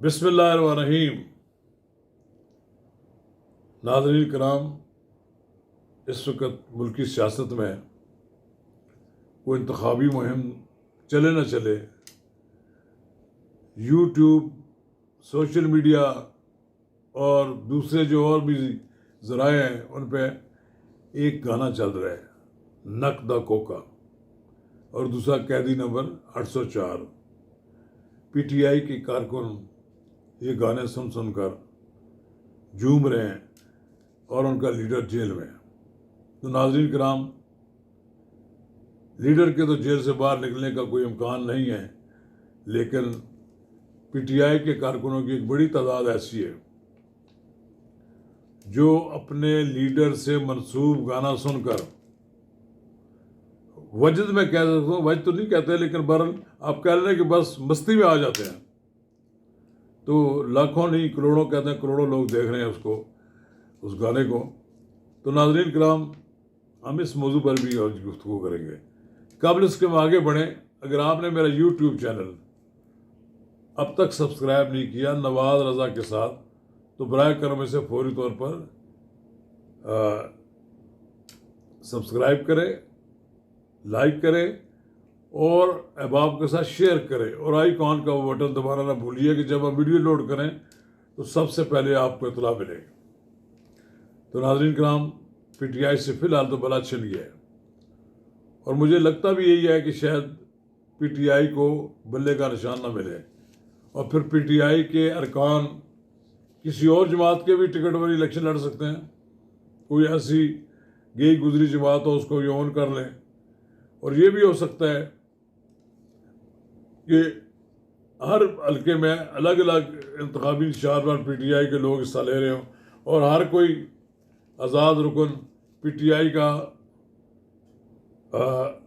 बिस्मिल्लाहिर्रहमानिर्रहीम। नाज़रीन कराम, इस वक्त मुल्की सियासत में कोई इंतखाबी मुहिम चले न चले, यूट्यूब, सोशल मीडिया और दूसरे जो और भी ज़राए हैं उन पे एक गाना चल रहा है, नक दा कोका, और दूसरा कैदी नंबर 804। पीटीआई के कारकुन ये गाने सुन सुनकर झूम रहे हैं और उनका लीडर जेल में है। तो नाज़रीन कराम, लीडर के तो जेल से बाहर निकलने का कोई इम्कान नहीं है, लेकिन पीटीआई के कारकुनों की एक बड़ी तादाद ऐसी है जो अपने लीडर से मनसूब गाना सुनकर, वजद में कह सकता हूँ, वजद तो नहीं कहते लेकिन बहरहाल आप कह रहे हैं कि बस मस्ती में आ जाते हैं। तो लाखों नहीं करोड़ों, कहते हैं करोड़ों लोग देख रहे हैं उसको, उस गाने को। तो नाज़रीन कराम, हम इस मौजू पर भी आज गुफ्तगू करेंगे। कबल इसके हम आगे बढ़ें, अगर आपने मेरा यूट्यूब चैनल अब तक सब्सक्राइब नहीं किया नवाज रज़ा के साथ, तो बराए करम इसे फौरी तौर पर सब्सक्राइब करें, लाइक करें और अहबाब के साथ शेयर करें, और आइकॉन का वो बटन दबाना ना भूलिए कि जब आप वीडियो लोड करें तो सबसे पहले आपको इतला मिले। तो नाज़रीन कराम, पीटीआई से फ़िलहाल तो बला छिन गया है, और मुझे लगता भी यही है कि शायद पीटीआई को बल्ले का निशान ना मिले, और फिर पीटीआई के अरकान किसी और जमात के भी टिकट पर इलेक्शन लड़ सकते हैं। कोई ऐसी गई गुजरी जमात हो उसको यौन कर लें, और ये भी हो सकता है कि हर हल्के में अलग अलग इंतखाबी निशान पर पीटीआई के लोग हिस्सा ले रहे हों, और हर कोई आज़ाद रुकन पीटीआई का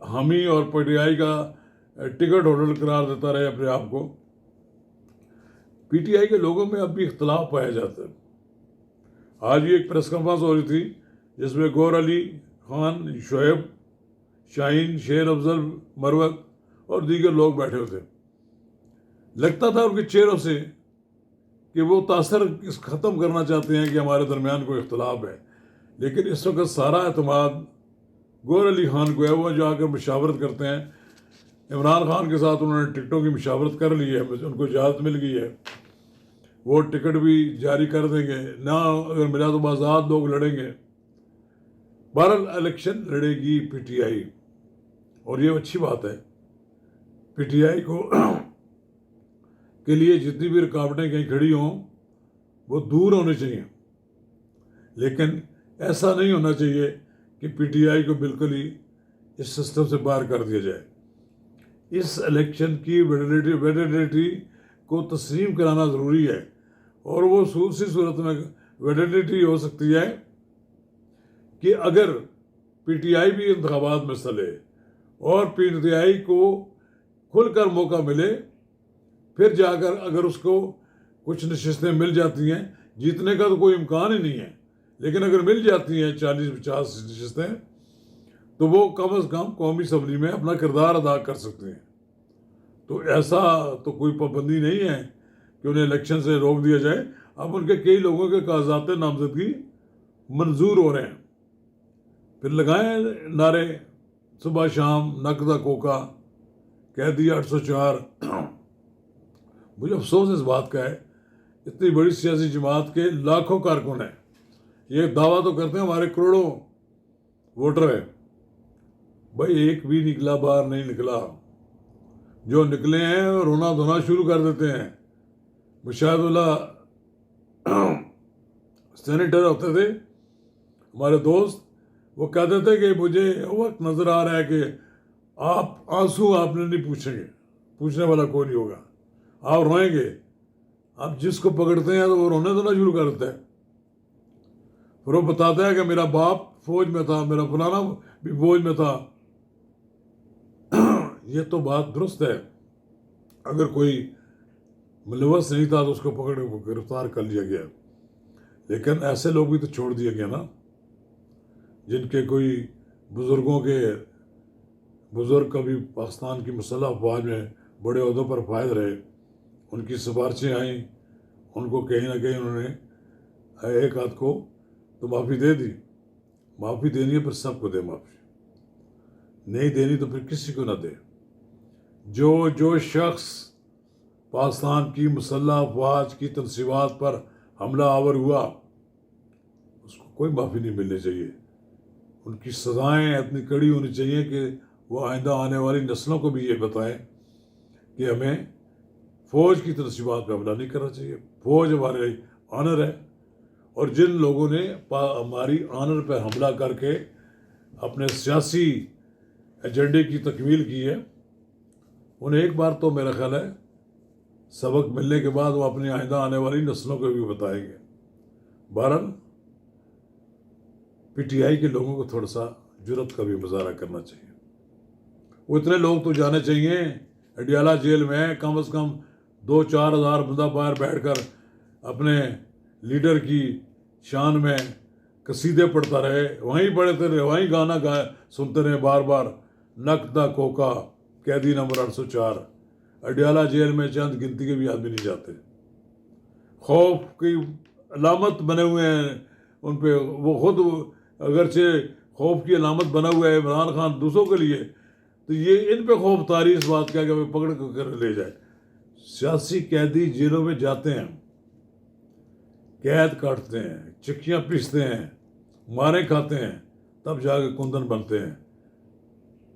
हामी और पीटीआई का टिकट होल्डर करार देता रहे अपने आप को। पीटीआई के लोगों में अब भी इख्तलाफ पाया जाता है। आज ही एक प्रेस कॉन्फ्रेंस हो रही थी जिसमें गौर अली खान, शोएब, शाहीन, शेर अफजल, मरवत और दीगर लोग बैठे हुए थे। लगता था उनके चेहरों से कि वो तासर ख़त्म करना चाहते हैं कि हमारे दरमियान कोई इख्तलाफ है, लेकिन इस वक्त सारा एतमाद गौर अली खान को है। वो जाकर मुशावरत करते हैं इमरान खान के साथ, उन्होंने टिकटों की मुशावरत कर ली है, उनको इजाज़त मिल गई है, वो टिकट भी जारी कर देंगे ना, अगर मिला तो आज़ाद लोग लड़ेंगे। बहरहाल इलेक्शन लड़ेगी पीटीआई, और ये अच्छी बात है। पीटीआई को के लिए जितनी भी रुकावटें कहीं खड़ी हों वो दूर होनी चाहिए, लेकिन ऐसा नहीं होना चाहिए कि पीटीआई को बिल्कुल ही इस सिस्टम से बाहर कर दिया जाए। इस इलेक्शन की वैलिडिटी को तस्लीम कराना ज़रूरी है, और वो दूसरी सूरत में वैलिडिटी हो सकती है कि अगर पीटीआई भी इंतखाबात में चले और पीटीआई को खुलकर मौका मिले, फिर जाकर अगर उसको कुछ नशिस्तें मिल जाती हैं, जीतने का तो कोई इम्कान ही नहीं है, लेकिन अगर मिल जाती हैं 40-50 नशिस्तें, तो वो कम अज़ कम कौमी असम्बली में अपना किरदार अदा कर सकते हैं। तो ऐसा तो कोई पाबंदी नहीं है कि उन्हें इलेक्शन से रोक दिया जाए। अब उनके कई लोगों के कागजात नामजदगी मंजूर हो रहे हैं, फिर लगाएं नारे सुबह शाम, नक दा कोका, कैदी 804। मुझे अफसोस इस बात का है, इतनी बड़ी सियासी जमात के लाखों कारकुन हैं, ये दावा तो करते हैं हमारे करोड़ों वोटर हैं, भाई एक भी निकला बाहर नहीं निकला। जो निकले हैं रोना धोना शुरू कर देते हैं। मुशाहिदुल्लाह सेनेटर होते थे हमारे दोस्त, वो कहते थे कि मुझे वक्त नज़र आ रहा है कि आप आंसू आपने नहीं पूछेंगे, पूछने वाला कोई नहीं होगा, आप रोएंगे। आप जिसको पकड़ते हैं तो वो रोने धोना शुरू कर देता है, फिर वो बताता है कि मेरा बाप फौज में था, मेरा फलाना भी फौज में था। ये तो बात दुरुस्त है, अगर कोई मुलव्वस नहीं था तो उसको पकड़ गिरफ्तार कर लिया गया, लेकिन ऐसे लोग भी तो छोड़ दिए गए ना, जिनके कोई बुज़ुर्ग कभी पाकिस्तान की मुसल्लह अफवाज में बड़े अहदों पर फायद रहे, उनकी सिफारिशें आईं उनको कहीं ना कहीं उन्होंने एक आध को तो माफ़ी दे दी। माफ़ी देनी है, फिर सबको दे माफ़ी। नहीं देनी तो फिर किसी को ना दे। जो शख्स पाकिस्तान की मुसल्लह अफवाज की तनसीबात पर हमला आवर हुआ, उसको कोई माफ़ी नहीं मिलनी चाहिए। उनकी सज़ाएँ इतनी कड़ी होनी चाहिए कि वो आइंदा आने वाली नस्लों को भी ये बताएं कि हमें फ़ौज की तनसीबात पर हमला नहीं करना चाहिए। फ़ौज हमारे ऑनर है, और जिन लोगों ने हमारी ऑनर पर हमला करके अपने सियासी एजेंडे की तकमील की है, उन्हें एक बार तो मेरा ख्याल है सबक मिलने के बाद वो अपनी आइंदा आने वाली नस्लों को भी बताएंगे। बहरहाल पीटीआई के लोगों को थोड़ा सा जुर्रत का भी मुजाहरा करना चाहिए। वो इतने लोग तो जाने चाहिए अडियाला जेल में, कम से कम 2-4 हज़ार बंदा बाहर बैठकर अपने लीडर की शान में कसीदे पढ़ता रहे, वहीं पढ़ते रहे, वहीं गाना सुनते रहे बार बार। नकदा कोका कैदी नंबर 804। अडियाला जेल में चंद गिनती के भी आदमी नहीं जाते। खौफ की अलामत बने हुए हैं उन पे, वो खुद अगरचे खौफ की अलामत बना हुआ है इमरान खान दूसरों के लिए, तो ये इन पे खौफ तारी इस बात का कि हमें पकड़ कर ले जाए। सियासी कैदी जेलों में जाते हैं, कैद काटते हैं, चिक्कियाँ पीसते हैं, मारे खाते हैं, तब जाके कुंदन बनते हैं।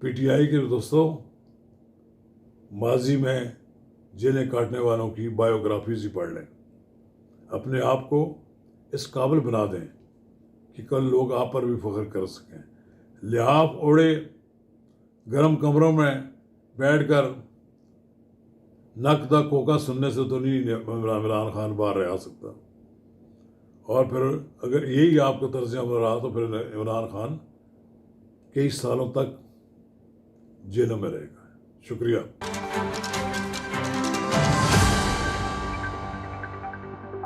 पीटीआई के दोस्तों, माजी में जेलें काटने वालों की बायोग्राफीज ही पढ़ लें, अपने आप को इस काबिल बना दें कि कल लोग आप पर भी फख्र कर सकें। लिहाफ ओढ़े गर्म कमरों में बैठकर नकदा कोका सुनने से तो नहीं इमरान खान बाहर रह सकता। और फिर अगर यही आपका तर्ज अमल रहा तो फिर इमरान खान कई सालों तक जेलों में रहेगा। शुक्रिया।